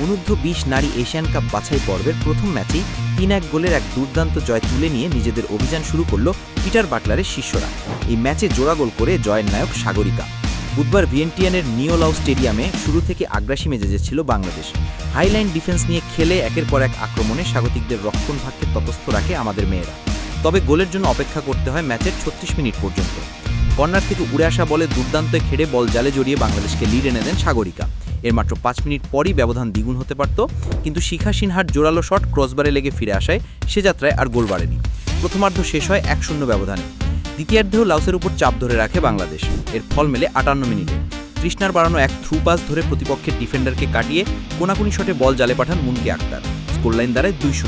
অনূর্ধ্ব-20 নারী Asian cup বাছাই পর্বের প্রথম ম্যাচেই ৩-১ গোলের এক দুর্দান্ত জয় তুলে নিয়ে নিজেদের অভিযান শুরু করল পিটার বাটলারের শিষ্যরা। এই ম্যাচে জোড়া গোল করে জয়ের নায়ক সাগরিকা। বুধবার ভিয়েন্টিয়ানের নিওলাও স্টেডিয়ামে শুরু থেকে আগ্রাসী মেজাজে ছিল বাংলাদেশ। হাইলাইন ডিফেন্স নিয়ে খেলে একের পর এক আক্রমণে স্বাগতিকদের রক্ষণভাগকে তটস্থ রাখে আমাদের মেয়েরা। তবে গোলের জন্য অপেক্ষা করতে হয় ম্যাচের ৩৬ মিনিট পর্যন্ত। কর্নার থেকে উড়ে আসা বলে দুর্দান্ত খেড়ে বল জালে জড়িয়ে বাংলাদেশকে লিড এনে দেন সাগরিকা। এর মাত্র ৫ মিনিট পরই ব্যবধান দ্বিগুণ হতে পারত, কিন্তু শিখা সিনহার জোরালো শট ক্রসবারে লেগে ফিরে আসায় সে যাত্রায় আর গোল বাড়েনি। প্রথমার্ধ শেষ হয় ১-০ ব্যবধানে। দ্বিতীয়ার্ধেও লাওসের উপর চাপ ধরে রাখে বাংলাদেশ। এর ফল মেলে ৫৮ মিনিটে। তৃষ্ণার বাড়ানো এক থ্রু পাস ধরে প্রতিপক্ষের ডিফেন্ডারকে কাটিয়ে কোনাকুনি শটে বল জালে পাঠান মুনকি আক্তার। স্কোরলাইন দাঁড়ায় ২-০।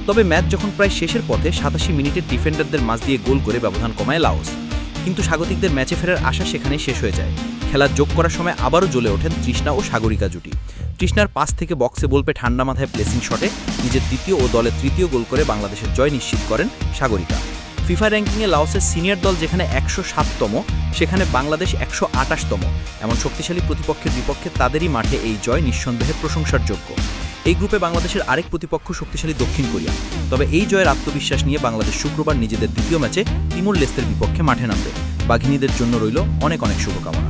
তবে ম্যাচ যখন প্রায় শেষের পথে ৮৭ মিনিটে ডিফেন্ডারদের মাঝ দিয়ে গোল করে ব্যবধান কমায় লাওস। কিন্তু স্বাগতিকদের ম্যাচে ফেরার আশা সেখানেই শেষ হয়ে যায়। খেলার যোগ করার সময় আবারও জ্বলে ওঠেন তৃষ্ণা ও সাগরিকা জুটি। তৃষ্ণার পাস থেকে বক্সে বল পেয়ে ঠান্ডা মাথায় প্লেসিং শটে নিজের দ্বিতীয় ও দলের তৃতীয় গোল করে বাংলাদেশের জয় নিশ্চিত করেন সাগরিকা। ফিফা র্যাঙ্কিংয়ে লাওসের সিনিয়র দল যেখানে ১০৭তম, সেখানে বাংলাদেশ ১২৮তম। এমন শক্তিশালী প্রতিপক্ষের বিপক্ষে তাদেরই মাঠে এই জয় নিঃসন্দেহে প্রশংসার যোগ্য। এই গ্রুপে বাংলাদেশের আরেক প্রতিপক্ষ শক্তিশালী দক্ষিণ কোরিয়া। তবে এই জয়ের আত্মবিশ্বাস নিয়ে বাংলাদেশ শুক্রবার নিজেদের দ্বিতীয় ম্যাচে তিমুর লেস্তের বিপক্ষে মাঠে নামবে। বাঘিনীদের জন্য রইল অনেক অনেক শুভকামনা।